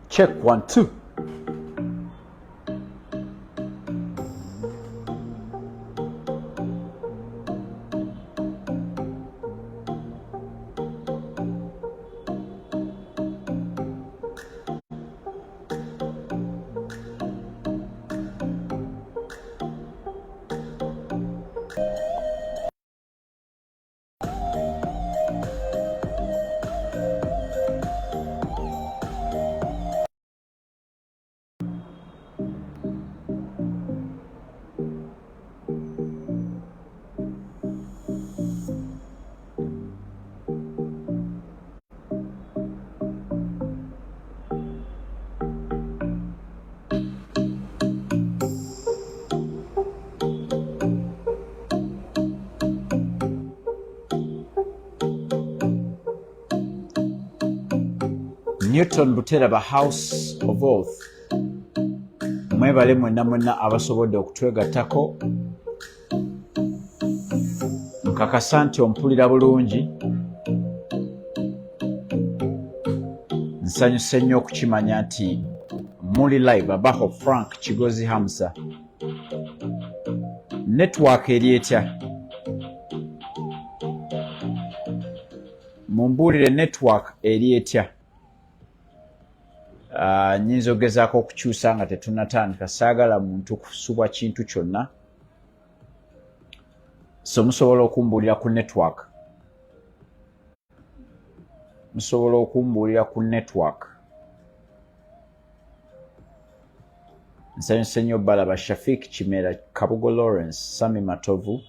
Check 1 2. Newton Buteraba House of Oath. Mwebale mwenna abasobodde okutwegattako. Nkakasa nti ompulira bulungi. Nsanyuse nnyo okukimanya nti muli live. Abaho Frank Kigozi Hamza. Network eri etya? Mumbuulire network eri etya? Nyinza ogezaako okukyusa nga tetunnatandika. Saagala muntu kusubwa kintu kyonna. So musobola okumbuulira ku network. Musobola okumbuulira ku network. Nsanyuse nnyo balaba Shafik Kimera, Kabugo Lawrence, Sami Matovu.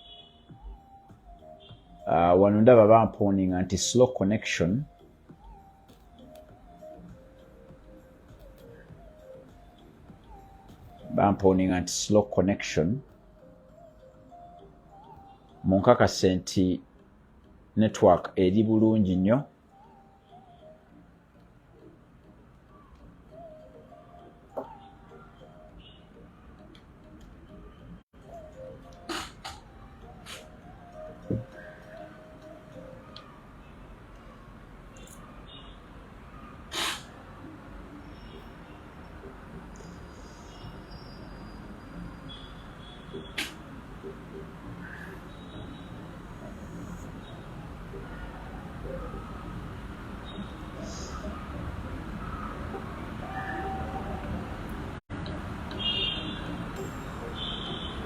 Wano ndaba bamponinga nti slow connection. Bamponinga nti slow connection. Munkakase nti network eri bulungi nnyo.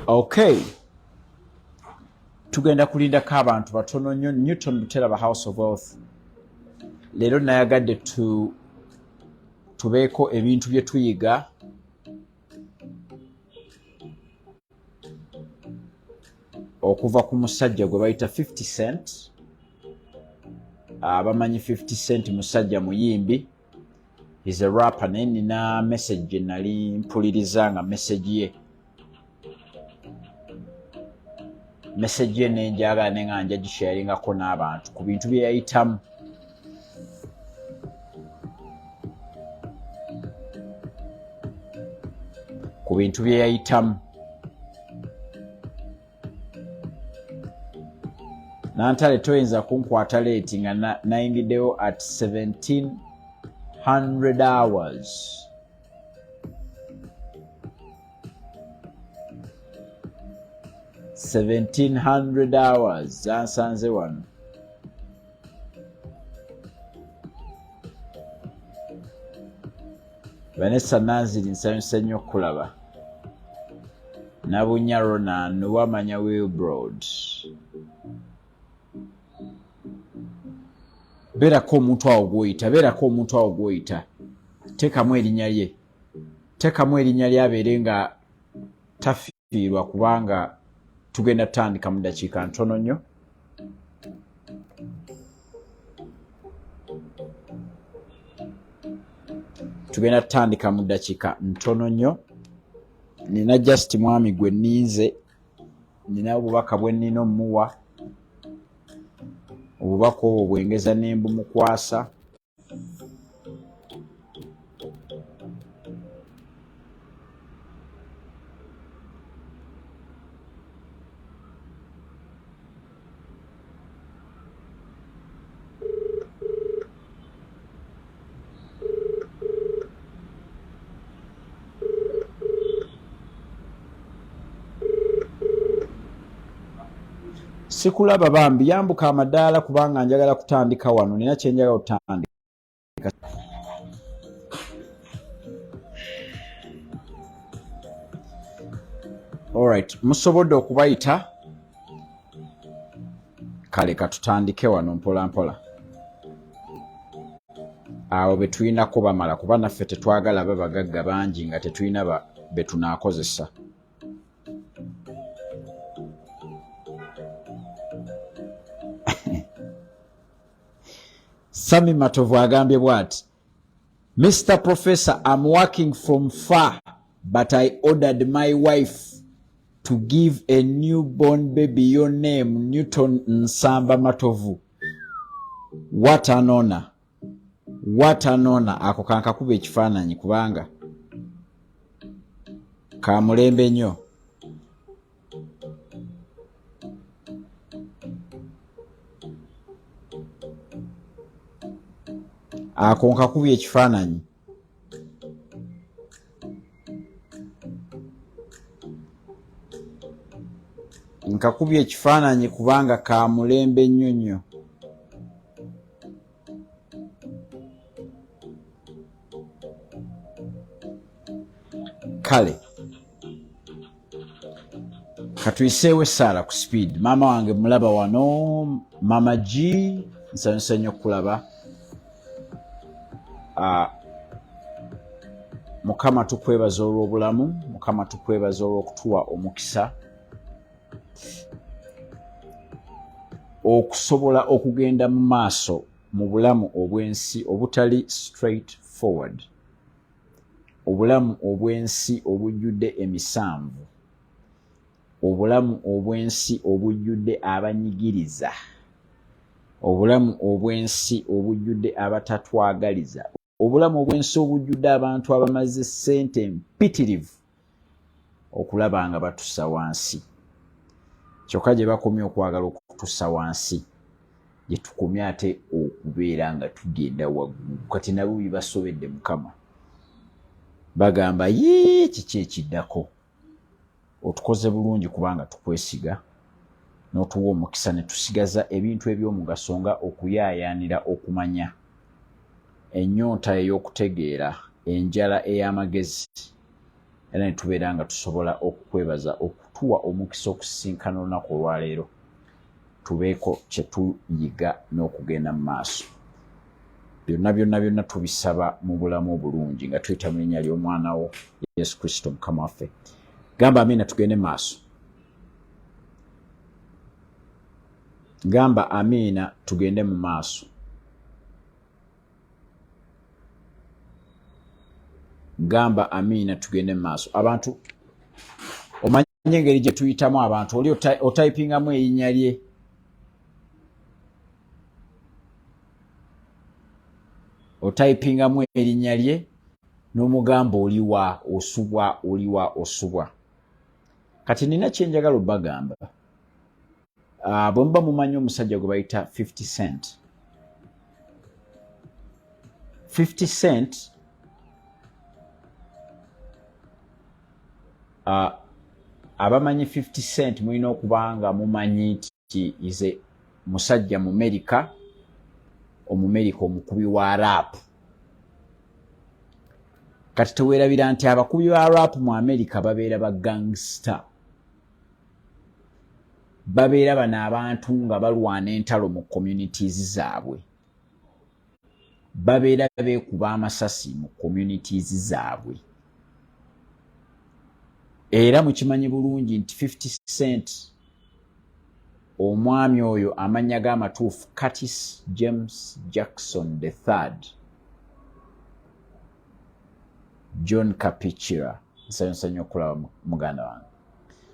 Okay. Tugenda kulindako abantu batono nnyo. Newton Buteraba House of Wealth. Leero nayagadde tubeeko ebintu bye tuyiga. Okuva ku musajja gwe bayita 50 Cent. Abamanyi 50 Cent musajja muyimbi. He's a rapper. Naye nina message gye nali mpuliriza nga message ye. Message ye nenjagala nenga nja gisharingako n'abantu ku bintu bye yayitamu. Ku bintu bye yayitamu. Nantale toyinza kunkwata late nga nayingiddeyo at 1700 hours. 1700 hours zansanze wano. Vanessa Nanziri nsanyuse nnyo okulaba. Nabunya Ronan wamanya Wilbrod. Beerako omuntu awo gw'oyita. Teekamu erinnya lye. Teekamu erinnya lye abeere nga tafiirwa kubanga tugenda tutandika mu ddakiika ntono nnyo. Nina just mwami gwe nninze. Nina obubaka bwe nnina omuwa. Obubaka obwo bwengeza ne mbumukwasa. sikulaba bambi yambuka amadaala kubanga njagala kutandika wano nina kye njagala kutandika. Alright, musobodde okubayita kale katutandike wano mpola mpola. Awo betulinako bamala kuba naffe tetwagala babagagga bangi nga tetulina betunaakozesa. Sami Matovu agambye bw'ati, Mr. Professor, I'm working from far, but I ordered my wife to give a newborn baby your name, Newton Nsamba Matovu. What an honor. What an honor. Ako kankakuba ekifaananyi kubanga ka mulembe nnyo. Ako nkakubye ekifaananyi. Nkakubye ekifaananyi kubanga ka mulembe nnyo nnyo. Kale katuyiseewo essaala ku speed. Maama wange mulaba wano, Mama G, nsanyusa nnyo okulaba. Mukama tukwebaza olw'obulamu, Mukama tukwebaza olw'okutuwa omukisa okusobola okugenda mu maaso mu bulamu obw'ensi obutali straight forward, obulamu obw'ensi obujjudde emisanvu, obulamu obw'ensi obujjudde abanyigiriza, obulamu obw'ensi obujjudde abatatwagaliza, obulamu obw'ensi obujjudde abantu abamaze ssente mpitirivu okulaba nga batussa wansi. Kyokka gye bakomye okwagala okutussa wansi, gye tukomye ate okubeera nga tugenda waggulu. Kati nabo bibasobedde Mukama. Bagamba yee kiki ekiddako. Otukoze bulungi kubanga tukwesiga n'otuwa omukisa ne tusigaza ebintu eby'omugaso nga okuyaayaanira okumanya, ennyonta ey'okutegeera, enjala ey'amagezi, era ne tubeera nga tusobola okukwebaza okutuwa omukisa okusisinkana olunaku olwaleero, tubeeko kye tuyiga n'okugenda mu maaso. Byonna tubisaba mu bulamu obulungi nga tuyita mu linnya ly'omwana wo Yesu Kristo Mukama waffe. Gamba amina tugende maaso. Gamba amina tugende mu maaso. Gamba amina tugende mu maaso. Abantu omanye engeri gye tuyitamu abantu, oli otayipingamu erinnya lye. Otayipingamu erinnya lye n'omugamba oliwa osubwa, oliwa osubwa. Kati nina kye njagala obbagamba. Bwe muba mumanyi omusajja gwe bayita 50 Cent. 50 Cent abamanyi 50 Cent mulina okuba nga mumanyi nti ize musajja mu America, Omumerika omukubi wa rap. Kati teweerabira nti abakubi ba rap mu America babeera ba gangster. Babeera bano abantu nga balwana entalo mu communities zaabwe. Babeera beekuba amasasi mu communities zaabwe. Era mukimanyi bulungi nti 50 Cent omwami oyo amannya g'amatuufu Curtis James Jackson III, John Kapichira, nsanyusa nnyo okulaba muganda wange.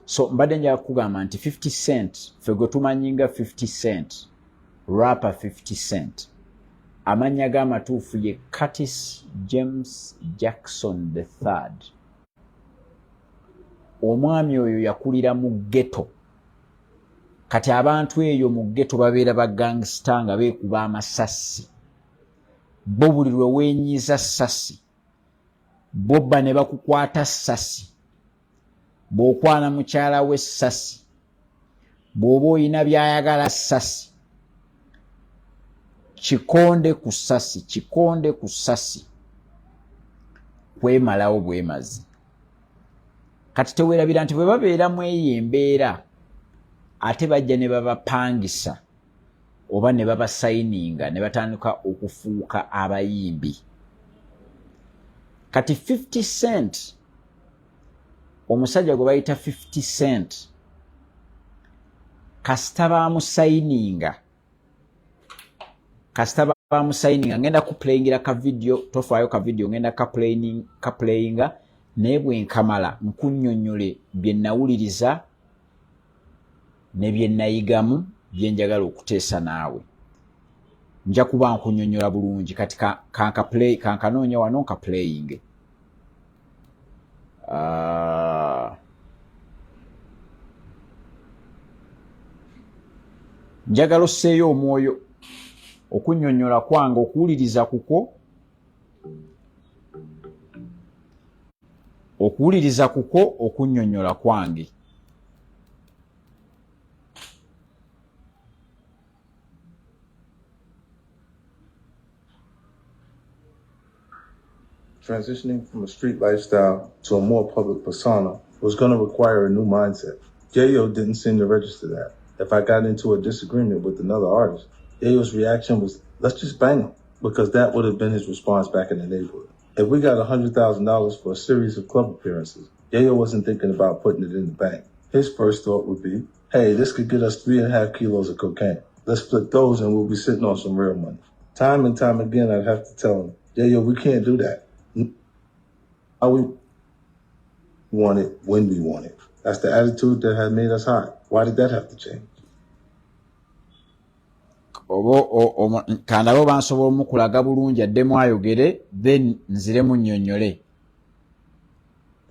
So mbadde njagala kugamba nti 50 Cent, ffe gwe tumanyi nga 50 Cent, rapper 50 Cent, amannya g'amatuufu ye Curtis James Jackson III. Omwami oyo yakulira mu ghetto. Kati abantu eyo mu ghetto babeera ba gangster nga beekuba amasasi. Bo buli lwe weenyiza ssasi, bobba ne bakukwata ssasi, bw'okwana mukyala we ssasi, bw'oba oyina byayagala ssasi kikonde ku ssasi kwemalawo bwemazi. Kati teweerabira nti bwe babeera mu eyo embeera ate bajja ne babapangisa oba ne babasayininga ne batandika okufuuka abayimbi. Kati 50 Cent, omusajja gwe bayita 50 Cent, kasita bamusayininga ngenda kuplayingira ka video, tofaayo ka video ngenda kaplayinga naye bwe nkamala nkunnyonnyole bye nawuliriza ne bye nayigamu bye njagala okuteesa naawe. Nja kuba nkunnyonnyola bulungi kati kankanoonya wano nkaplayinge. Njagala osseeyo omwoyo okunnyonnyola kwange okuwuliriza kuko okunnyonnyola kwange. Transitioning from a street lifestyle to a more public persona was going to require a new mindset. Yayo didn't seem to register that. If I got into a disagreement with another artist, Yayo's reaction was, let's just bang him, because that would have been his response back in the neighborhood. If we got $100,000 for a series of club appearances, Yayo wasn't thinking about putting it in the bank. His first thought would be, hey, this could get us 3.5 kilos of cocaine. Let's split those and we'll be sitting on some real money. Time and time again, I'd have to tell him, Yayo, we can't do that. How we want it, when we want it. That's the attitude that had made us high. Why did that have to change? Kandabo bansobola omukulaga bulungi addemu ayogere then nziremu nnyonnyole.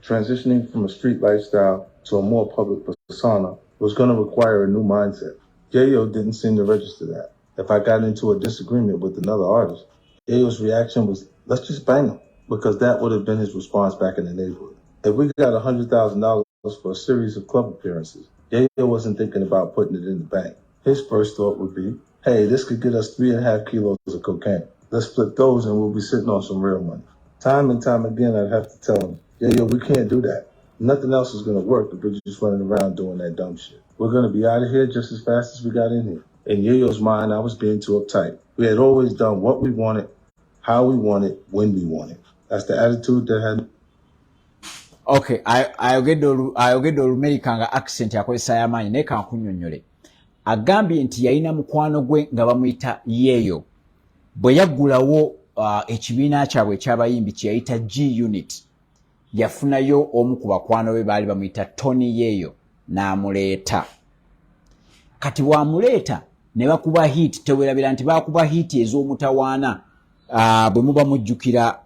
Transitioning from a street lifestyle to a more public persona was going to require a new mindset. Yayo didn't seem to register that. If I got into a disagreement with another artist, Yayo's reaction was, let's just bang him, because that would have been his response back in the neighborhood. If we got $100,000 for a series of club appearances, Yayo wasn't thinking about putting it in the bank. His first thought would be, hey, this could get us 3.5 kilos of cocaine. Let's split those and we'll be sitting on some real money. Time and time again, I'd have to tell him, Yayo, we can't do that. Nothing else is going to work if we're just running around doing that dumb shit. We're going to be out of here just as fast as we got in here. In Yayo's mind, I was being too uptight. We had always done what we wanted, how we wanted, when we wanted. That's the attitude that had... Okay, ayogedde olumerika nga accent yakozesa y'amaanyi naye kankunnyonnyole. Agambye nti yalina mukwano gwe nga bamuyita Yeeyo. Bwe yaggulawo ekibiina kyabwe eky'abayimbi kye yayita G-Unit, yafunayo omu ku bakwano be baali bamuyita Tony Yeeyo n'amuleeta. Kati bw'amuleeta ne bakuba hit, teweerabira nti bakuba hit ez'omutawaana bwe muba mujjukira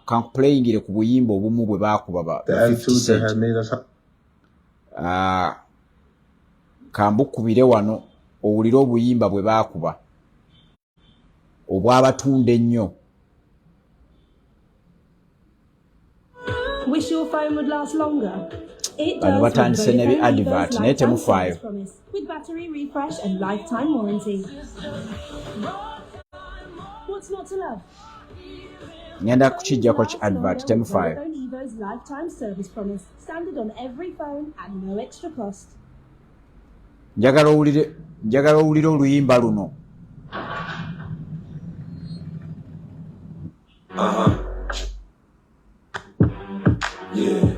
kankuplayingire ku buyimba obumu bwe baakuba ba 50 Cent. Kambukubire wano owulire obuyimba bwe baakuba obw'abatunda ennyo. Wish your phone would last longer. It Bano does. batandise ne bi advert naye temufaayo. With battery refresh and lifetime warranty. What's not to love? Ngenda kukijjako ki advert temufaayo. Vodafone Evo's lifetime service promise. Standard on every phone at no extra cost. Njagala owulire oluyimba luno. Yeah.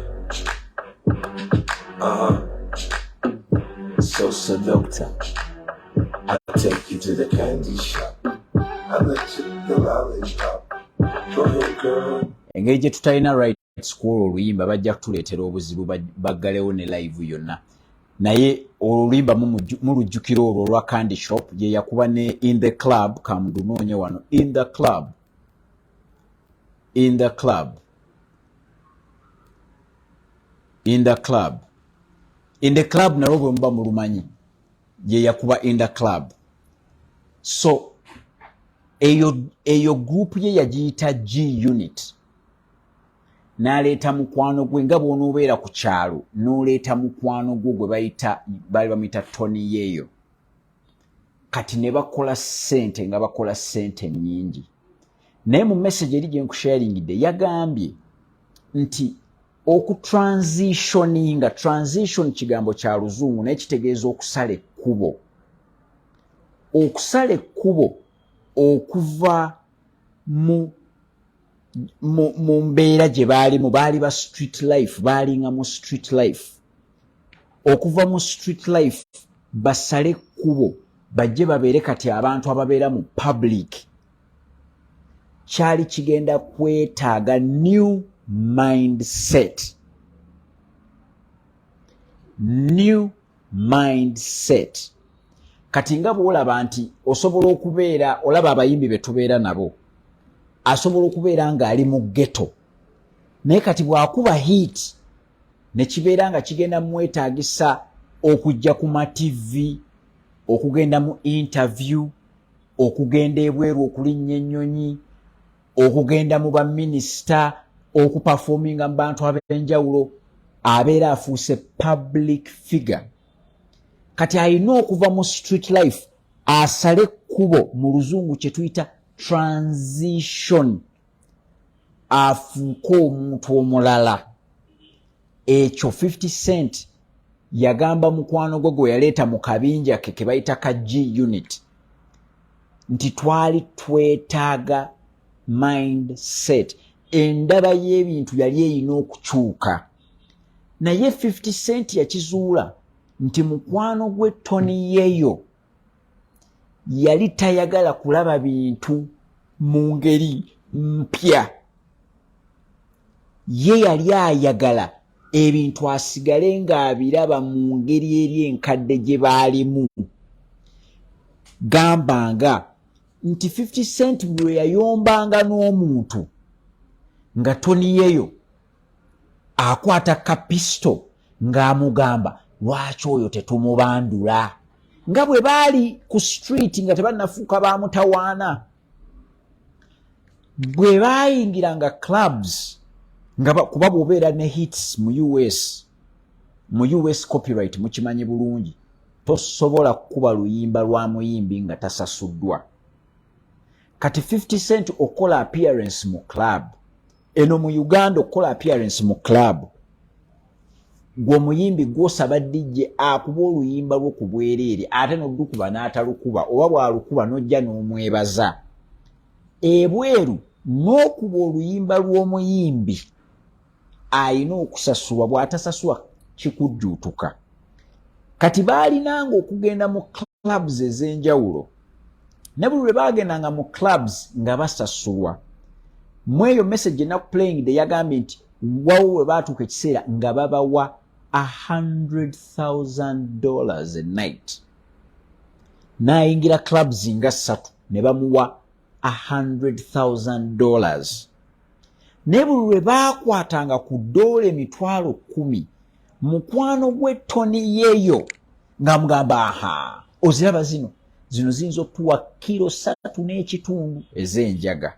So seductor, I take you to the candy shop. I let you the lollipop. Go ahead, girl. Engeri gye tutalina right school oluyimba bajja kutuleetera obuzibu baggalewo ne live yonna. Naye oluyimba mulujjukira olwo olwa Candy Shop gye yakuba ne In the Club. Kamudunoonye wano In the Club. In the Club. In the Club. In the Club nalwo bwe muba mulumanyi gye yakuba In the Club. So eyo group ye yagiyita G-Unit. n'aleeta mukwano gwe nga bw'onoobeera ku kyalo n'oleeta mukwano gwe gwe baali bamuyita Tony Yeyo. Kati ne bakola ssente nga bakola ssente nnyingi. Naye mu message eri gye nkusharingidde yagambye nti okutransitioninga, transition kigambo kya Luzungu naye kitegeeza okusala ekkubo. Okusala ekkubo okuva mu mbeera gye baalimu, baali ba street life, baalinga mu street life. Okuva mu street life basale ekkubo bajje babeere kati abantu ababeera mu public. Kyali kigenda kwetaaga new mindset. New mindset. Kati nga bw'olaba nti osobola okubeera, olaba abayimbi be tubeera nabo, asobola okubeera ng'ali mu ghetto, naye kati bw'akuba hit ne kibeera nga kigenda mwetaagisa okujja ku ma TV, okugenda mu interview, okugenda ebweru okulinnya ennyonyi, okugenda mu baminisita, okuperforminga mu bantu ab'enjawulo, abeera afuuse public figure. Kati alina okuva mu street life asale ekkubo, mu Luzungu kye tuyita transition, afuuke omuntu omulala. Ekyo 50 Cent yagamba mukwano gwe gwe yaleeta mu kabinja ke bayita ka G Unit nti twali twetaaga mindset. Endaba y'ebintu yali eyina okukyuka. Naye 50 Cent yakizuula nti mukwano gwe Tony Yeyo yali tayagala kulaba bintu mu ngeri mpya. Ye yali ayagala ebintu asigale ng'abiraba mu ngeri eri enkadde gye baalimu. Gambanga nti 50 Cent bwe yayombanga n'omuntu nga Tony Yeyo akwata kapisto ng'amugamba lwaki oyo tetumubandula, nga bwe baali ku street nga tebannafuuka bamutawaana. Bwe baayingiranga clubs nga kuba bw'obeera ne hits mu US copyright mukimanyi bulungi, tosobola kukuba luyimba lwa muyimbi nga tasasuddwa. Kati 50 Cent okola appearance mu club, eno mu Uganda okola appearance mu club, gwe omuyimbi gw'osaba DJ akuba oluyimba lwo ku bwereere ate n'olukuba n'atalukuba, oba bw'alukuba n'ojja n'omwebaza. Ebweru n'okuba oluyimba lw'omuyimbi ayina okusasulwa, bw'atasasulwa kikujjuutuka. Kati baalinanga okugenda mu clubs ez'enjawulo, ne buli lwe baagendanga mu clubs nga basasulwa. Mu eyo message enakuplaying de yagambye nti wawo we baatuuka ekiseera nga babawa $100,000 a night. N'ayingira clubs nga 3 ne bamuwa $100,000. Ne buli lwe baakwatanga ku doole emitwalo 10, mukwano gwe Tony Yeyo ng'amugamba oziraba zino ziyinza okutuwa kilo 3.5 ez'enjaga.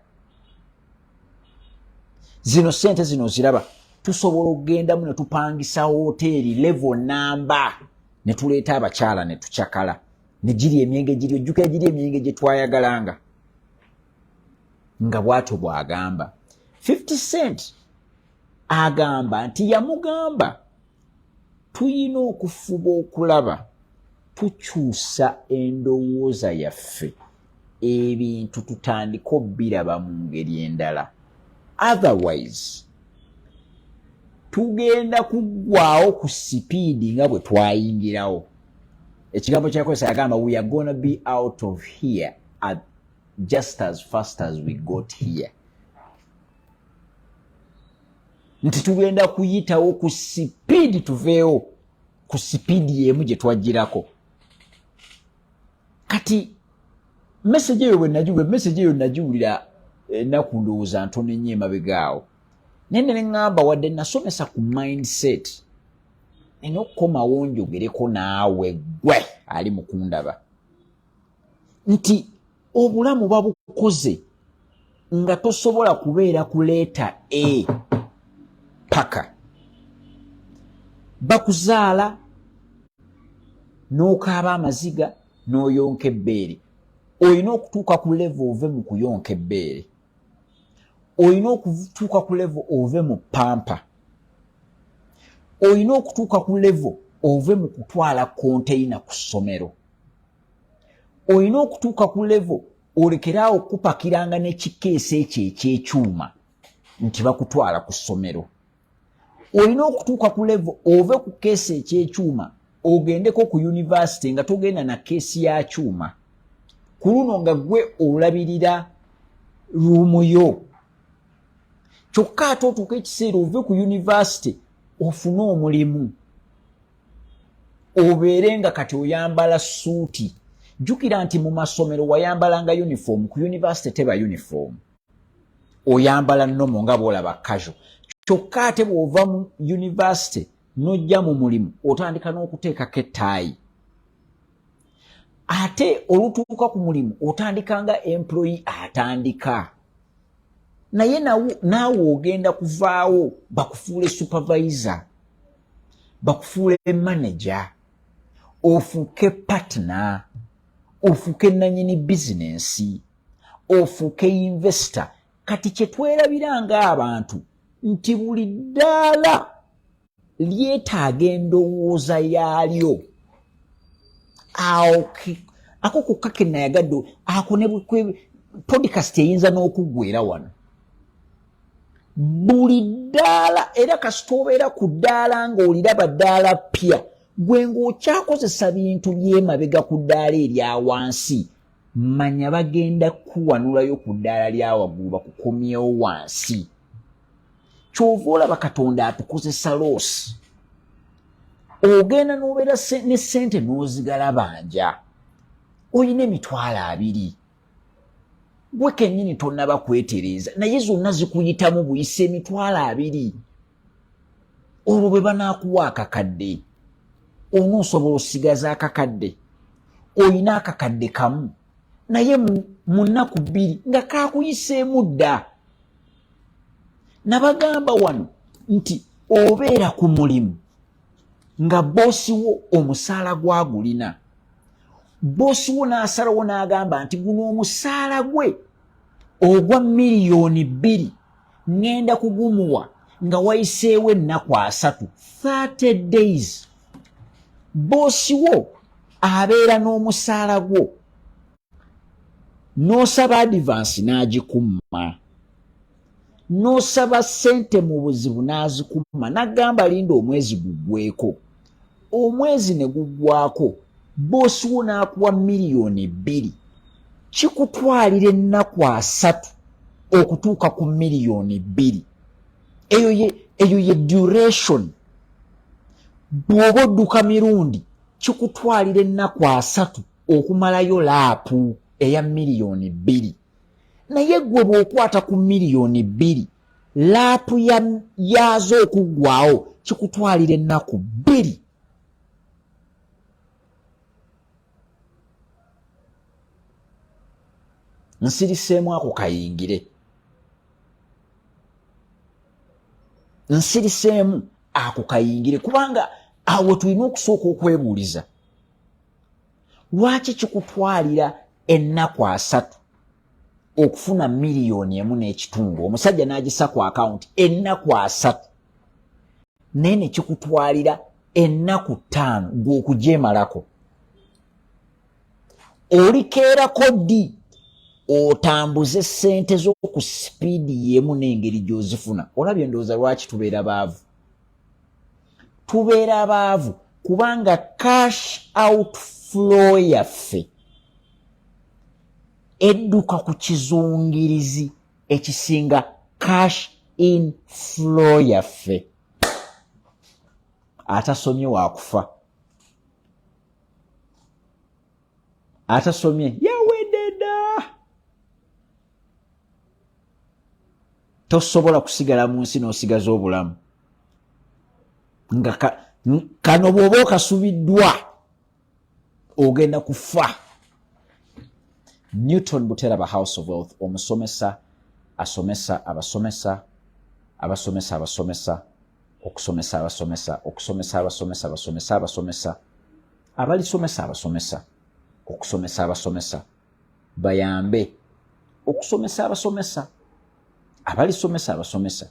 Zino sente zino ziraba tusobola okugendamu ne tupangisa hoteeri level namba ne tuleeta abakyala ne tucakala ne giri emyenge giri ojjukira giri emyenge gye twayagalanga. Nga bw'atyo bw'agamba 50 Cent agamba nti yamugamba tuyina okufuba okulaba tukyusa endowooza yaffe, ebintu tutandika obbiraba mu ngeri endala. Otherwise tugenda kuggwaawo ku sipiidi nga bwe twayingirawo. Ekigambo kyakozesa yagamba we are gonna be out of here just as fast as we got here. Nti tugenda kuyitawo ku sipiidi tuveewo ku sipiidi y'emu gye twajjirako. Kati message eyo nagiwulira ennaku ndowooza ntono ennyo emabegaawo. Nene ne ŋŋamba wadde nasomesa ku mindset nina okukomawo njogereko naawe gwe ali mu kundaba nti obulamu babukoze nga tosobola kubeera ku leeta A paka bakuzaala n'okaaba amaziga n'oyonka ebbeere. Olina okutuuka ku level ove mu kuyonka ebbeere, olina okutuuka ku level ove mu pampa, olina okutuuka ku level ove mu kutwala konteyina ku ssomero, olina okutuuka ku level olekeraawo okupakiranga n'ekikeesi ekyo eky'ekyuma nti bakutwala ku ssomero. Olina okutuuka ku level ove ku keesi eky'ekyuma ogendeko ku yunivasite nga togenda na keesi ya kyuma, ku luno nga gwe olabirira ruumu yo. Kyokka ate otuuka ekiseera ove ku yunivasite ofune omulimu, obeere nga kati oyambala suuti. Jjukira nti mu masomero wayambalanga uniform, ku yunivasite teba uniform, oyambala nnomo nga bw'olaba casual. Kyokka ate bw'ova mu yunivasite n'ojja mu mulimu otandika n'okuteekako ettaayi. Ate olutuuka ku mulimu otandika nga employee atandika, naye naawe ogenda kuvaawo bakufuule supervisor, bakufuule manager, ofuuke partner, ofuuke nannyini bizinensi, ofuuke investor. Kati kye twerabira ng'abantu nti buli ddaala lyetaaga endowooza yaalyo. Awo ako kokka ke nayagadde ako ne podcast eyinza n'okuggwera wano. Buli ddaala, era kasita obeera ku ddaala ng'oliraba ddaala ppya, gwe ng'okyakozesa bintu by'emabega ku ddaala erya wansi, manya bagenda kuwanulayo ku ddaala lya waggulu bakukomyewo wansi. Kyova olaba Katonda atukozesa loosi. Ogenda n'obeera ne ssente n'ozigala banja, olina emitwalo 2, gwe kennyini tonnaba kwetereeza, naye zonna zikuyitamu buyise emitwalo 2. Olwo bwe banaakuwa akakadde, onoosobola osigaza akakadde, olina akakadde kamu, naye mu nnaku 2 nga kaakuyiseemu dda. Nabagamba wano nti obeera ku mulimu nga boosi wo omusaala gwagulina, boosi wo n'asalawo n'agamba nti guno omusaala gwe ogwa miliyoni 2 ngenda kugumuwa nga wayiseewo ennaku 3, 30 days. Boosi wo abeera n'omusaala gwo, n'osaba advance n'agikumma, n'osaba ssente mu buzibu n'azikumma, n'agamba linda omwezi guggweko. Omwezi ne guggwako, boosi wo n'akuwa miliyoni 2, kikutwalira ennaku 3 okutuuka ku miliyoni 2. Eyo ye duration. Bw'oba odduka mirundi kikutwalira ennaku 3 okumalayo laapu eya miliyoni 2. Naye gwe bw'okwata ku miliyoni 2, laapu yaazo okuggwawo kikutwalira ennaku 2. Nsiriseemu ako kayingire, nsiriseemu ako kayingire, kubanga awo tulina okusooka okwebuuliza, lwaki kikutwalira ennaku 3 okufuna miliyoni 1.5, omusajja n'agisa ku akawunti ennaku 3, naye ne kikutwalira ennaku 5 gw'okugyemalako? Olikeerako ddi otambuze ssente zo ku sipiidi y'emu n'engeri gy'ozifuna? Olabye ndowooza lwaki tubeera baavu? Tubeera baavu kubanga cash outflow yaffe edduka ku kizungirizi ekisinga cash inflow yaffe. Atasomye waakufa, atasomye yawedde dda. Tosobola kusigala mu nsi n'osigaza obulamu nga kano bw'oba okasubiddwa ogenda kufa. Newton Buteraba House of Wealth, omusomesa asomesa abasomesa, abasomesa abasomesa, okusomesa abasomesa okusomesa abasomesa abasomesa abasomesa abalisomesa abasomesa okusomesa abasomesa bayambe okusomesa abasomesa abalisomesa abasomesa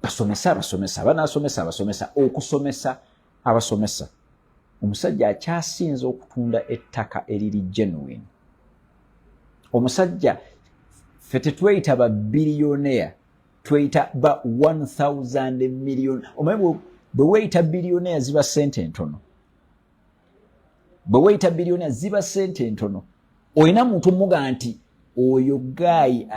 basomesa abasomesa abanasomesa abasomesa okusomesa abasomesa omusajja akyasinze okutunda ettaka eriri genuine omusajja ffe tetweyita ba billionaire tweyita ba 1000 million omanyi bwe weyita billionaire ziba sente ntono bwe weyita billionaire ziba sente ntono olina muntu muga nti oyo gayi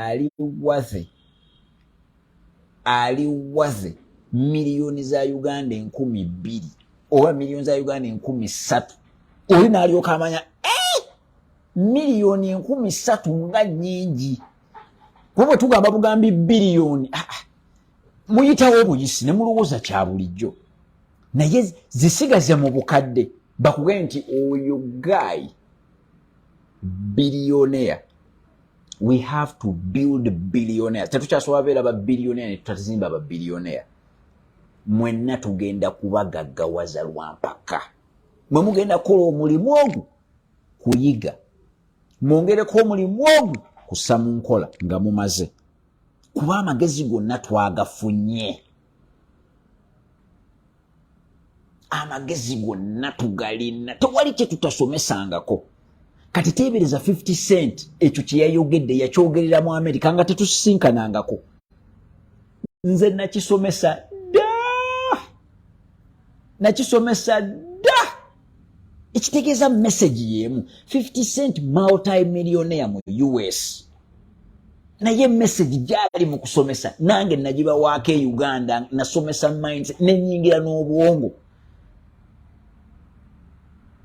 ali waze miliyoni za Uganda 2,000 oba miliyoni za Uganda 3,000 oli n'alyoka amanya miliyoni 3,000 nga nyingi bwe tugamba bugambi biliyoni muyitawo obuyisi ne mulowooza kya bulijjo naye zisigaze mu bukadde bakugambye nti oyo gayi billionaire. We have to build billionaires. Tetukyasobola beera ba billionaire ne tutazimba ba billionaire. Mwenna tugenda kubagaggawaza lwampaka. Mwe mugenda kukola omulimu ogwo kuyiga. Mwongereko omulimu ogwo kussa mu nkola nga mumaze. Kuba amagezi gonna twagafunye. Amagezi gonna tugalina. Tewali kye tutasomesangako. Kati teebereza 50 Cent ekyo kye yayogedde yakyogerera mu Amerika nga tetusisinkanangako. Nze nakisomesa dda ekitegeeza message yemu. 50 Cent multi-millionaire mu US naye message gyali mu kusomesa nange nagibawaako e Uganda nasomesa mindset nenyingira n'obwongo.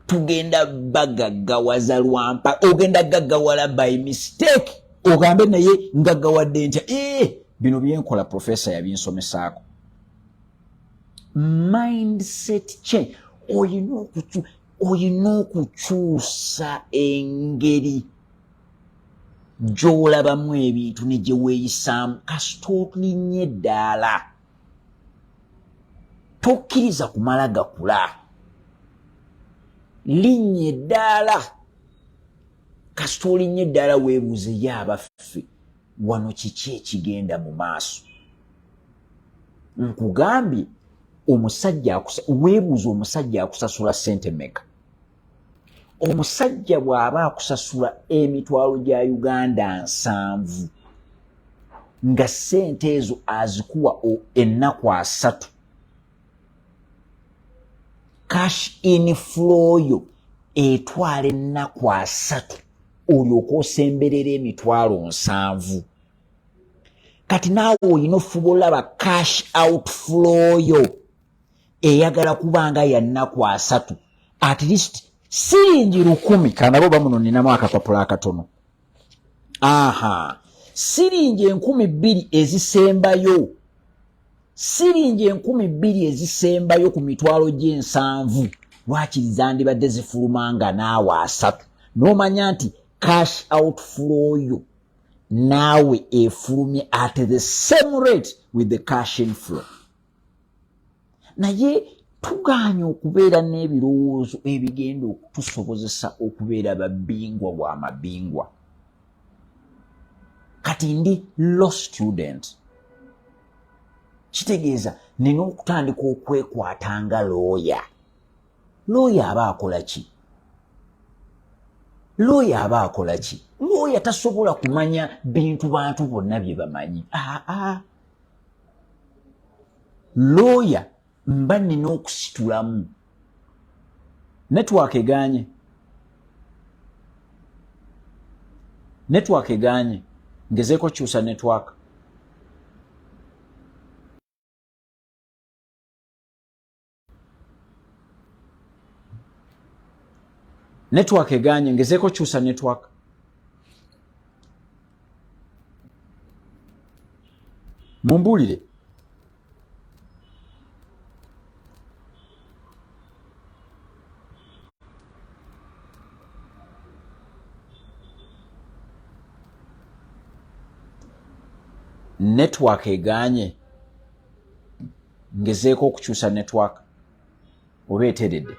Tugenda bagaggawaza lwampa ogenda gaggawala by mistake ogambe naye ngaggawadde ntya bino byenkola professor yabinsomesaako. Mindset change oyina okukyusa engeri gy'olabamu ebintu ne gye weeyisaamu kasita otulinnye eddaala tokkiriza kumala gakula. Linnya eddaala kasita olinnye eddaala weebuuze ye abaffe wano kiki ekigenda mu maaso. Nkugambye weebuuze omusajja akusasula ssente mmeka. Omusajja bw'aba akusasula emitwalo gya Uganda 7 nga ssente ezo azikuwa ennaku 3 cash inflow yo etwala ennaku 3 olyoka osemberera emitwalo 7. Kati naawe olina ofuba olaba cash outflow yo eyagala kubanga ya nnaku 3 at least siringi 10,000 kanabo bamuno ninamu akapapula akatono. Siringi 2,000 ezisembayo. Siringi 2,000 ezisembayo ku mitwalo gye7 lwaki zandibadde zifulumanga naawe 3 n'omanya nti cash outflow yo naawe efulumye at the same rate with the cash inflow. Naye tugaanye okubeera n'ebirowoozo ebigenda okutusobozesa okubeera babbingwa bw'amabingwa. Kati ndi law student. Kitegeeza nina okutandika okwekwatanga looya. Looya aba akola ki? Looya tasobola kumanya bintu bantu bonna bye bamanyi. Looya mba nina okusitulamu. Network egaanye. Ngezeeko kyusa network. Network egaanye ngezeeko kyusa network. Mumbuulire. Network egaanye. ngezeeko okukyusa network oba eteredde.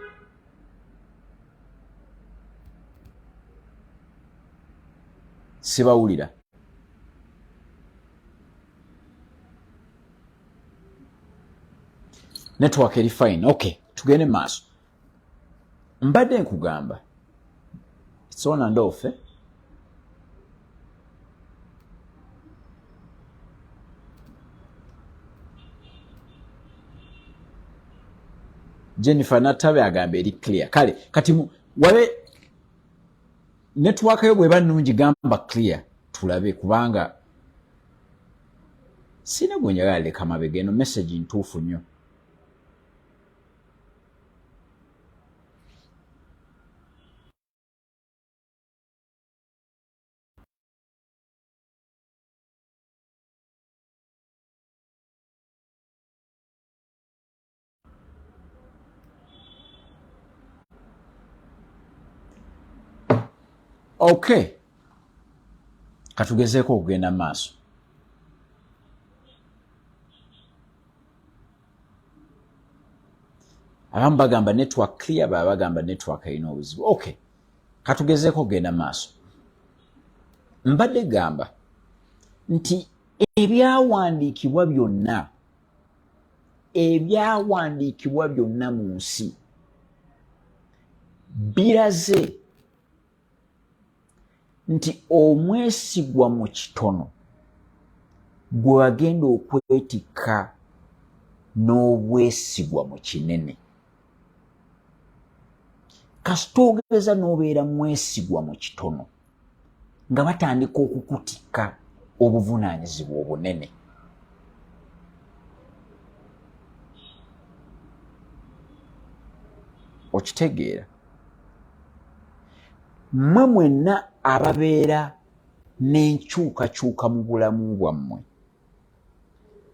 Sibawulira. Network eri fine. Okay, tugende maaso. Mbadde nkugamba it's on and off, eh? Jennifer Natabe agamba eri clear. Kale kati wabe network yo bweba nnungi gamba clear tulabe kubanga sina gwenjagala leka mabega eno message ntuufu nnyo. Okay. Katugezeeko okugenda maaso. Abamu bagamba network clear, baba bagamba network erina obuzibu. Okay. Katugezeeko okugenda maaso. Mbadde gamba nti ebyawandiikibwa byonna mu nsi biraze nti omwesigwa mu kitono gwe wagenda okwetikka n'obwesigwa mu kinene. Kasita ogeza n'obeera mwesigwa mu kitono nga batandika okukutikka obuvunaanyizibwa obunene. Okitegeera? Mmwe mwenna ababeera n'enkyukakyuka mu bulamu bwammwe,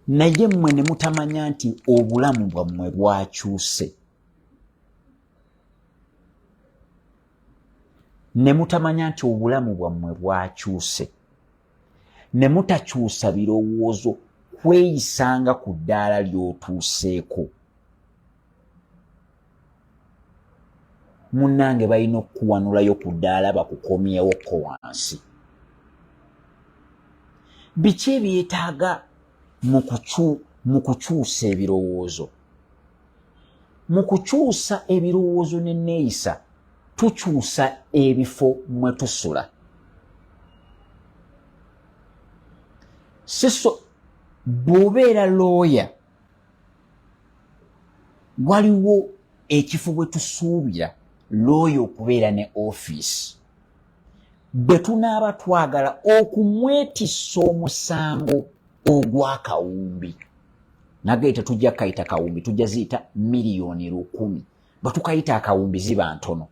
naye mmwe ne mutamanya nti obulamu bwammwe bwakyuse. Ne mutamanya nti obulamu bwammwe bwakyuse. Ne mutakyusa birowoozo kweyisanga ku ddaala ly'otuuseeko. Munnange balina okukuwanulayo ku ddaala bakukomyewoko wansi. Biki ebyetaaga mu kukyusa ebirowoozo? Mu kukyusa ebirowoozo n'enneeyisa tukyusa ebifo mwe tusula. Siso bw'obeera looya waliwo ekifo bwe tusuubira looya okubeera ne ofiisi. Bwe tunaaba twagala okumwetissa omusango ogw'akawumbi, nagaye tetujja kayita kawumbi, tujja ziyita miliyoni 100. Bwe tukayita akawumbi ziba ntono.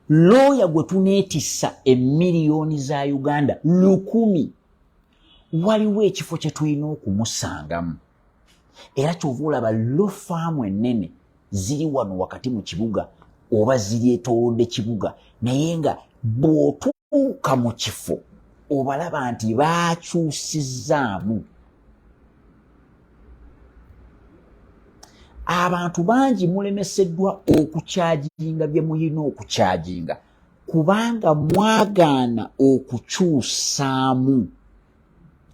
Looya gwe tuneetissa emiliyoni za Uganda 100, waliwo ekifo kye tulina okumusangamu. Era kyova olaba law firm ennene ziri wano wakati mu kibuga oba ziri etolodde kibuga, naye nga bw'otuuka mu kifo obalaba nti baakyusizzaamu. Abantu bangi mulemeseddwa okukyaginga bye muyina okukyaginga kubanga mwagaana okukyusaamu.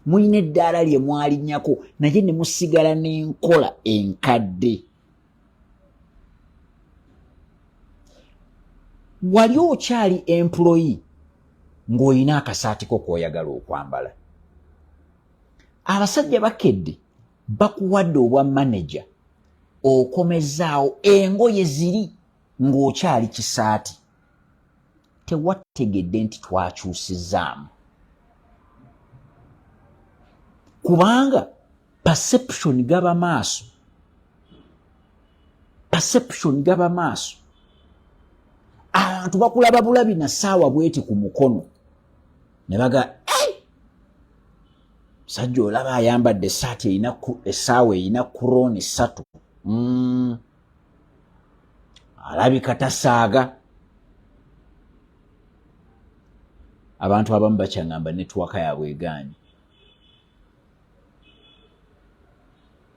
Muyina eddaala lye mwalinnyako naye ne musigala n'enkola enkadde. Wali okyali employee ng'olina akasaati ko k'oyagala okwambala. Abasajja bakedde bakuwadde obwa manager okomezaawo engoye ziri ng'okyali kisaati. Tewategedde nti twakyusizzaamu. Kubanga perception gaba maaso. Abantu bakulaba bulabi na ssaawa bweti ku mukono ne baga sajja olaba ayambadde essaati essaawa erina kuroni 3. Alabika tasaaga. Abantu abamu bakyangamba network yaabwe egaanye.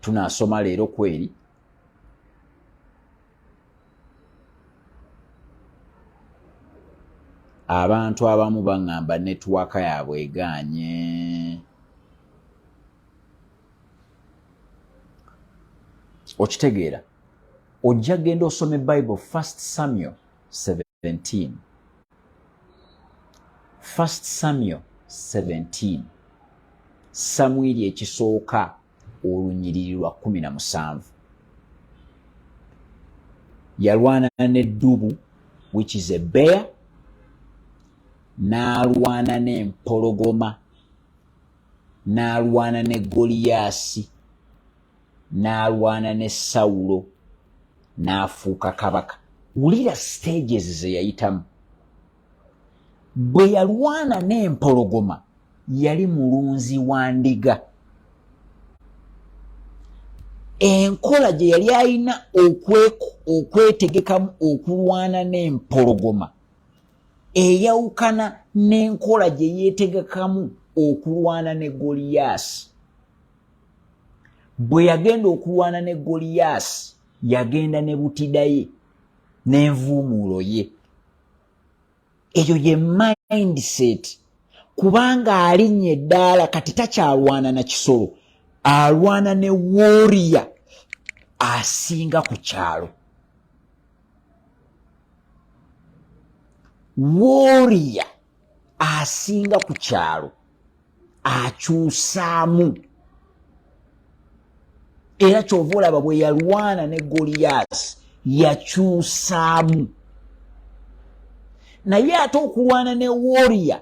tunasoma leero kweri abantu abamu baŋŋamba netiwaaka yaabwe egaanye. Okitegeera ojja genda osome Bible 1 Samuel 17. 1 Samuel 17. Samwiri ekisooka olunyiriri lwa 17. Yalwana n'eddubu which is a bear, n'alwana n'empologoma, n'alwana ne Goliyaasi, n'alwana ne Sawulo, n'afuuka kabaka. Wulira stages ze yayitamu. Bwe yalwana n'empologoma yali mulunzi wa ndiga. Enkola gye yali alina okwetegekamu okulwana n'empologoma eyawukana n'enkola gye yeetegekamu okulwana ne Goliyaasi. Bwe yagenda okulwana ne Goliyaasi yagenda ne butida ye n'envuumuulo ye. Eyo ye mindset, kubanga alinnye eddaala kati takyalwana na kisolo, alwana ne warrior asinga ku kyalo. Warrior asinga ku kyalo akyusaamu. Era kyova olaba bwe yalwana ne Goliyaasi yakyusaamu. Naye ate okulwana ne warrior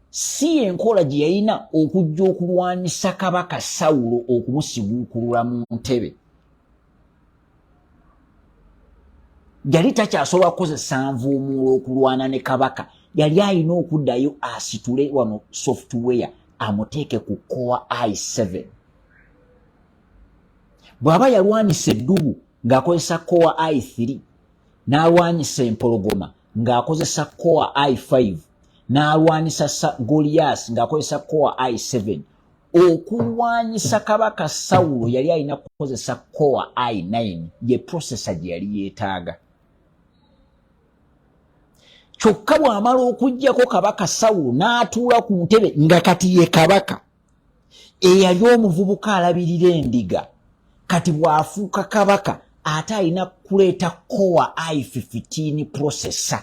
si enkola gye yalina okujja okulwanyisa kabaka Sawulo okumusiguukulula mu ntebe. Yali takyasobola kukozesa nvuumuulo okulwana ne kabaka. Yali alina okuddayo asitule wano software amuteeke ku Core i7. Bw'aba yalwanisa eddubu ng'akozesa Core i3, n'alwanyisa empologoma ng'akozesa Core i5, n'alwanyisa Goliyaasi ng'akozesa Core i7, okulwanyisa kabaka Sawulo yali alina kukozesa Core i9, ye processor gye yali yeetaaga. Kyokka bw'amala okuggyako kabaka Sawulo n'atuula ku ntebe nga kati ye kabaka, eyali omuvubuka alabirira endiga, kati bw'afuuka kabaka ate alina kuleeta Core i15 processor.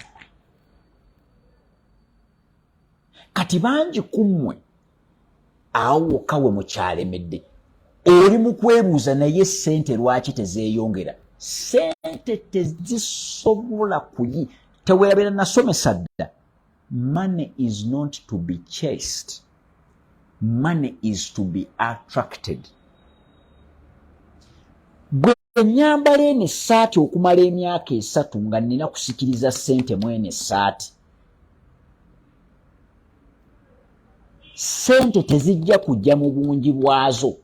Kati bangi kummwe awo wokka we mukyalemedde. Oli mu kwebuuza naye ssente lwaki tezeeyongera? Ssente tezisobola teweerabira nasomesa dda. Money is not to be chased. Money is to be attracted. Bwe nyambala eno essaati okumala emyaka 3 nga nina kusikiriza ssente mwene essaati, ssente tezijja kujja mu bungi bwazo.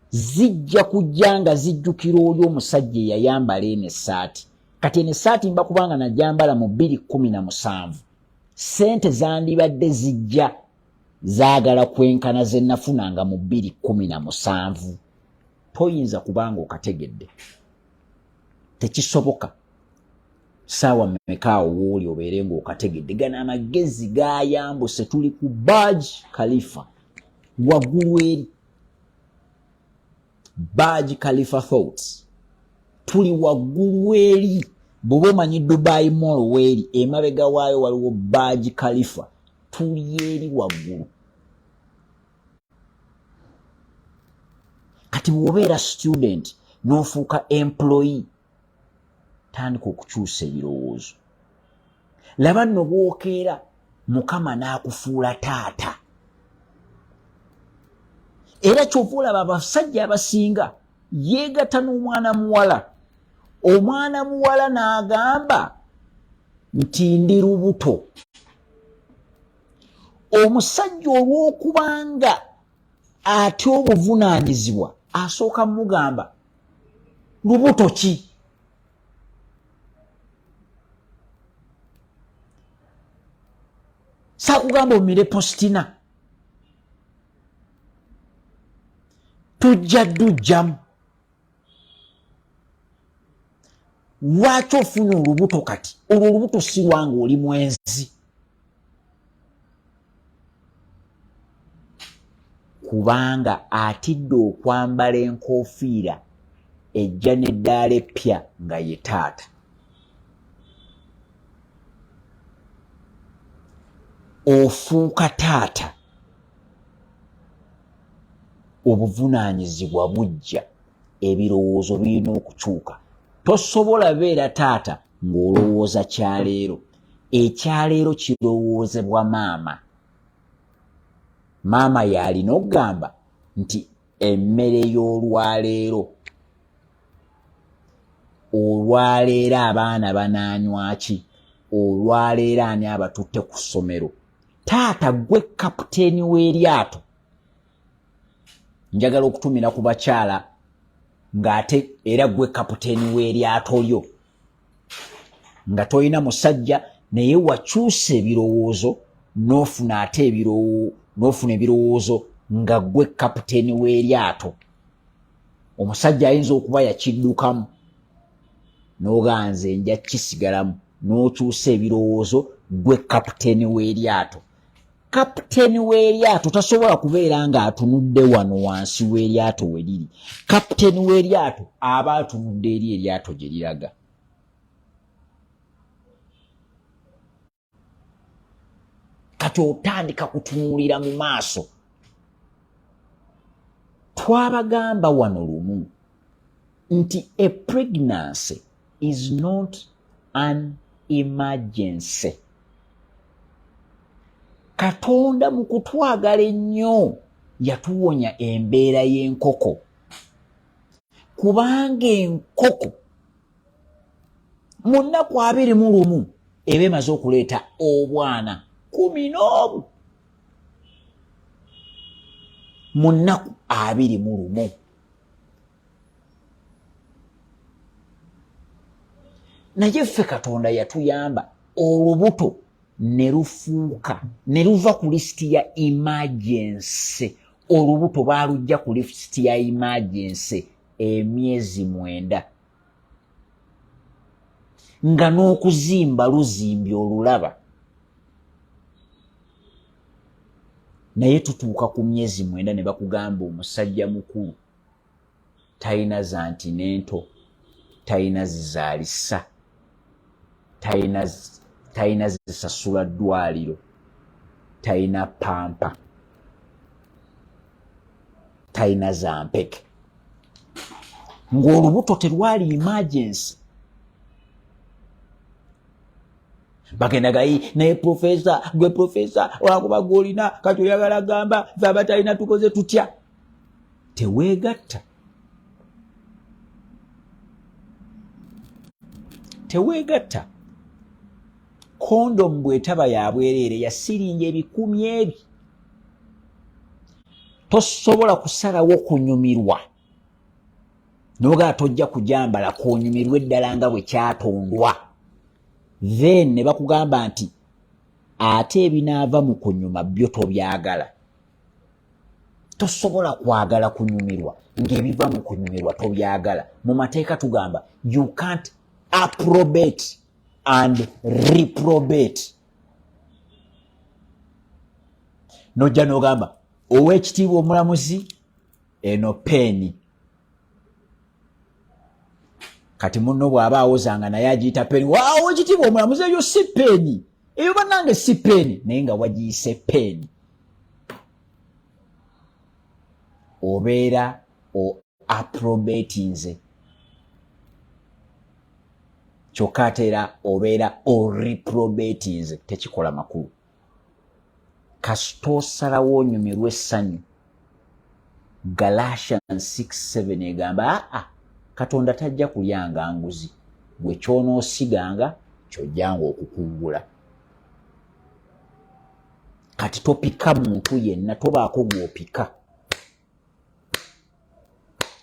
Zijja kujja nga zijjukira oli omusajja eyayambala eno essaati. Kati eno essaati mba kubanga najambala mu 2017. Ssente zandibadde zijja zaagala kwenkana ze nafunanga mu 2017. Toyinza kubanga okategedde. Tekisoboka. Saawa mmekaawo wooli obeere ng'okategedde. Gano amagezi gaayambuse, tuli ku Burj Khalifa waggulu eri. Burj Khalifa thoughts. Tuli waggulu eri. Bw'oba omanyi Dubai Mall weeri, emabega waayo waliwo Burj Khalifa. Tuli eri waggulu. Kati bw'obeera student n'ofuuka employee, tandika okukyusa ebirowoozo. Laba nno bw'okeera Mukama n'akufuula taata. Era kyova olaba abasajja abasinga yeegatta n'omwana muwala. Omwana muwala n'agamba nti ndi lubuto. Omusajja olw'okubanga ate obuvunaanyizibwa asooka mugamba lubuto ki? Saakugamba omire postina. Dujjamu. Lwaki ofuna olubuto kati? Olwo olubuto si lwange, oli mwenzi. Kubanga atidde okwambala enkofiira ejja n'eddaala eppya nga ye taata. Ofuuka taata, obuvunaanyizibwa bujja, ebirowoozo birina okukyuka. Tosobola beera taata ng'olowooza kyaleero. Ekyaleero kirowoozebwa maama. Maama yalina okugamba nti emmere y'olwaleero, olwaleero abaana banaanywa ki, olwaleero ani abatutte ku ssomero. Taata gwe kapiteeni w'eryato. Njagala okutumira ku bakyala ng'ate era gwe kapiteeni w'eryato lyo, nga tolina musajja naye wakyusa ebirowoozo n'ofuna ebirowoozo nga gwe kapiteeni w'eryato. Omusajja ayinza okuba yakiddukamu n'oganze nja kisigalamu, n'okyusa ebirowoozo, gwe kapiteeni w'eryato. Kapiteeni w'eryato tasobola kubeera ng'atunudde wano wansi w'eryato we liri. Kapiteeni w'eryato aba atunudde eri eryato gye liraga. Kati otandika kutunuulira mu maaso. Twabagamba wano lumu nti a pregnancy is not an emergency. Katonda mu kutwagala ennyo yatuwonya embeera y'enkoko. Kubanga enkoko mu nnaku 21 eba emaze okuleeta obwana 11. Mu nnaku 21. Naye ffe Katonda yatuyamba olubuto ne luva ku lisiti ya emergency. Olubuto baalujja ku lisiti ya emergency emyezi 9. Nga n'okuzimba luzimbye olulaba. Naye tutuuka ku myezi 9 ne bakugamba omusajja mukulu talina za antinento, talina zizaalisa, talina zisasula ddwaliro, talina pampa, talina za mpeke. Ng'olubuto terwali emergency. Bagendaga naye profesa, gwe profesa olwakuba gw'olina kati oyagala gamba ffe abatalina tukoze tutya. Teweegatta. Teweegatta. Kondomu bw'etaba ya bwereere ya siringi 10,000. Tosobola kusalawo kunyumirwa n'ogaa tojja kujambala kunyumirwa eddala nga bwe kyatondwa. Then ne bakugamba nti ate ebinaava mu kunyuma byo tobyagala. Tosobola kwagala kunyumirwa ng'ebiva mu kunyumirwa tobyagala. Mu mateeka tugamba you can't approbate and reprobate. Nojja n'ogamba ow'ekitiibwa omulamuzi eno peeni. Kati munno bw'aba awozanga naye agiyita peeni. Waawo ekitiibwa omulamuzi eyo si peeni. Eyo bannange si peeni naye nga wagiyise peeni. Obeera o approbatinze. Kyokka ate era obeera o reprobatinze. Tekikola makulu. Kasita osalawo onyumirwa essanyu. Galatians 6:7 egamba Katonda tajja kulyanga nguzi. Gwe ky'onoosiganga ky'ojjanga okukungula. Kati topika muntu yenna, tobaako gw'opika.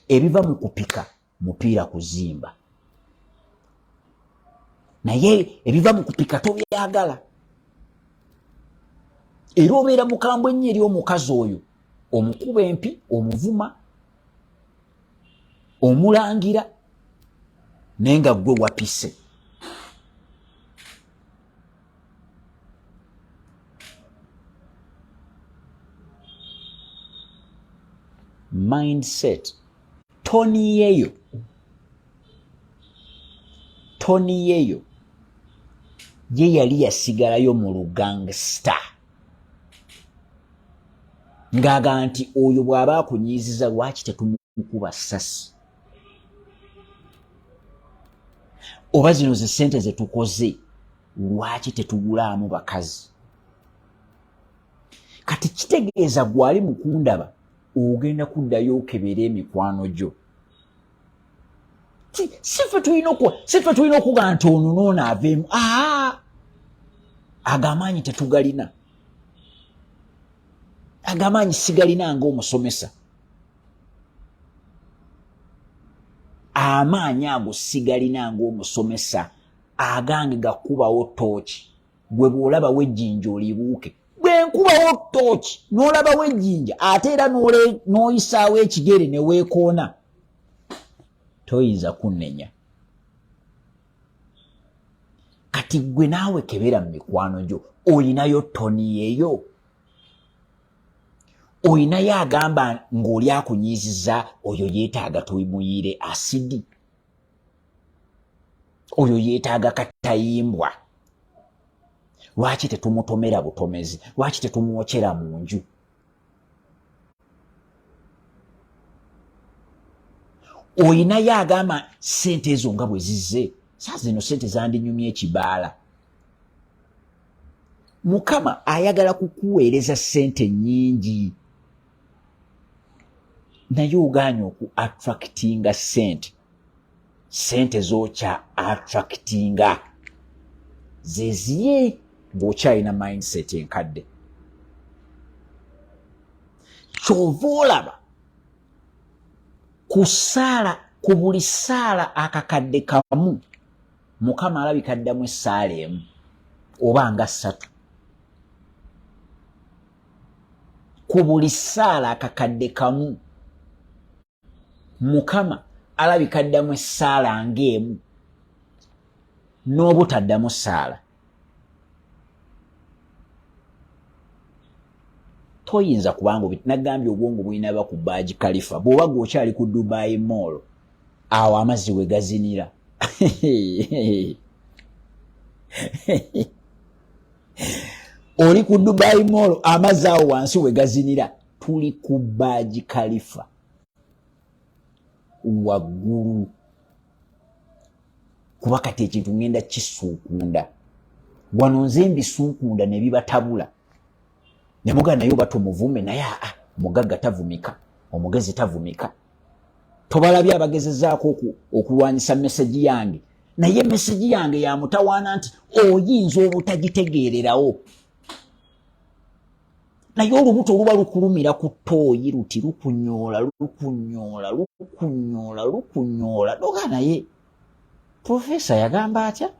Ebiva mu kupika mupiira kuzimba. Naye ebiva mu kupika tobyagala. Era obeera mukambwe nnyo eri omukazi oyo. Omukuba empi, omuvuma, omulangira naye nga gwe wapise. Mindset. Tony yeyo ye yali yasigalayo mu lugangsta ng'aga nti oyo bw'aba akunyiiziza lwaki tetumukuba ssasi, oba zino ze ssente ze tukoze lwaki tetugulaamu bakazi. Kati kitegeeza gwali mukundaba ogenda kuddayo okebera emikwano gyo. Si ffe tulina okuga nti ono n'ono aveemu. Ag'amaanyi tetugalina, ag'amaanyi sigalina ng'omusomesa. Amaanyi ago sigalina ng'omusomesa, agange gakubawo tooki. Gwe bw'olabawo ejjinja olibuuke. Bwe nkubawo tooki n'olabawo ejjinja ate era n'oyisaawo ekigere ne weekoona, toyinza kunnenya. Kati gwe naawe kebera mu mikwano gyo, olinayo Tony yeyo, olinayo agamba ng'oli akunyiiziza oyo yeetaaga tuyimuyiire asidi, oyo yeetaaga katayimbwa. Lwaki tetumutomera butomezi? Lwaki tetumwokyera mu nju? Olinayo agamba ssente ezo nga bwe zizze, saa zino ssente zandinyumya ekibaala. Mukama ayagala kukuweereza ssente nnyingi, naye ogaanye oku attractinga ssente. Ssente z'okya attractinga zeziye ng'okyalina mindset enkadde. Kyova olaba ku buli ssaala akakadde kamu, Mukama alabika addamu essaala emu oba nga 3. Ku buli ssaala akakadde kamu, Mukama alabika addamu essaala ng'emu n'obutaddamu ssaala. Toyinza kubanga nagambye obwongo bulina ba ku Burj Khalifa. Bw'oba gw'okyali ku Dubai Mall, awo amazzi we gazinira. Oli ku Dubai Mall, amazzi awo wansi we gazinira. Tuli ku Burj Khalifa waggulu. Kuba kati ekintu ngenda kisuukunda. Wano nze mbisuukunda ne bibatabula. Ne muga naye oba tumuvume naye mugagga tavumika, omugezi tavumika. Tobalabye abagezezaako okulwanyisa meseji yange, naye meseji yange ya mutawaana nti oyinza obutagitegeererawo. Naye olubuto oluba lukulumira ku ttooyi luti lukunyoola. Doga naye Profesa yagamba atya?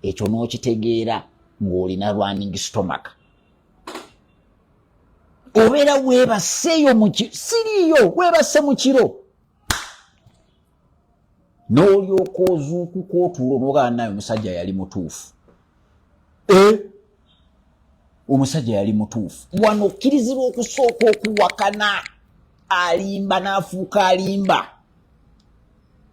Ekyo n'okitegeera ng'olina running stomach. Obeera weebaseeyo siriiyo, weebase mu kiro. N'olyoka ozuukuka otuulo n'ogamba naye omusajja yali mutuufu. Omusajja yali mutuufu. Wano okkirizibwa okusooka okuwakana. Alimba n'afuuka alimba.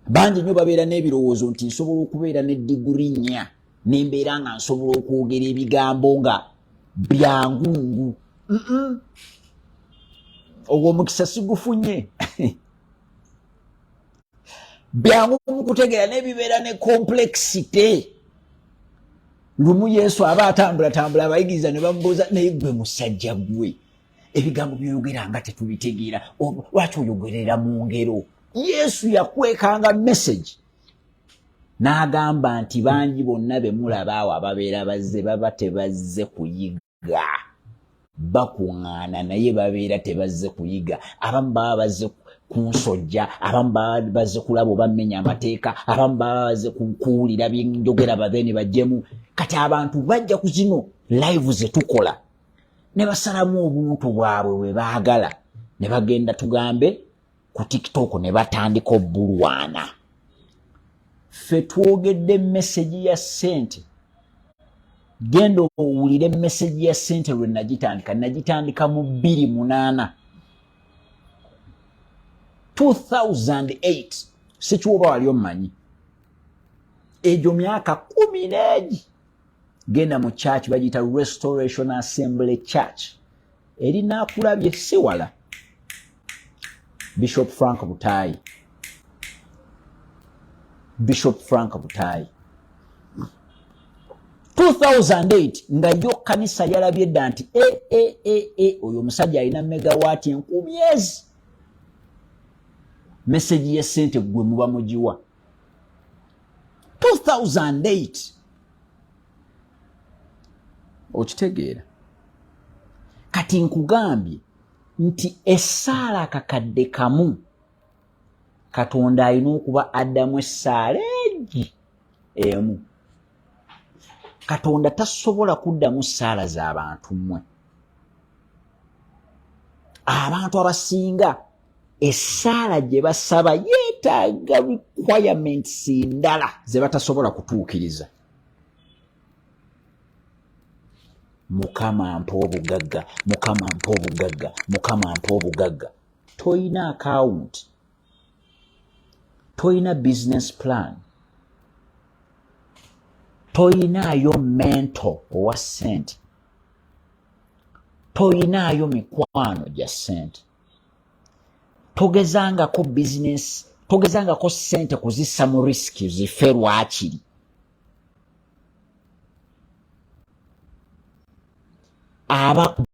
Bangi nnyo babeera n'ebirowoozo nti nsobola okubeera ne diguri 4 n'embeera nga nsobola okwogera ebigambo nga byangungu. Ogwo omukisa sigufunye. Byangu mukutegeera n'ebibeera ne complexity. Lumu Yesu aba atambula abayigiriza ne bamubuuza, naye gwe musajja gwe ebigambo by'oyogera nga tetubitegeera, lwaki oyogerera mu ngero? Yesu yakwekanga message n'agamba nti bangi bonna be mulaba awo ababeera bazze baba tebazze kuyiga, bakuŋŋaana naye babeera tebazze kuyiga. Abamu baba bazze kunsojja, abamu baba bazze kulaba oba mmenya amateeka, abamu baba bazze kuwulira bye njogera babeene bajjemu. Kati abantu bajja ku zino live ze tukola ne basalamu obuntu bwabwe bwe baagala ne bagenda tugambe ku TikTok ne batandika obbulwana. Ffe twogedde message ya ssente. Genda owulire message ya ssente lwe nagitandika mu 2008. 2008 sikiwoba wali omanyi. Ejo myaka 10 genda mu church bagita Restoration Assembly Church. Eri nakulabye si wala. Bishop Frank Butayi. Bishop Frank Butayi. 2008 nga yo kanisa yalabye dda nti oyo omusajja alina megawaati 10,000. Message ye sente gwe muba mugiwa. 2008 okitegeera. Kati nkugambye nti essaala akakadde kamu Katonda alina okuba addamu essaala emu. Katonda tasobola kuddamu ssaala z'abantu mmwe. Abantu abasinga essaala gye basaba yeetaaga requirements ndala ze batasobola kutuukiriza. Mukama mpa obugagga, Mukama mpa obugagga, Mukama mpa obugagga. Toyina account, toyina business plan, toyinaayo mentor owa ssente, toyinaayo mikwano gya ssente, togezangako business, togezangako ssente kuzissa mu riski zife lwakiri.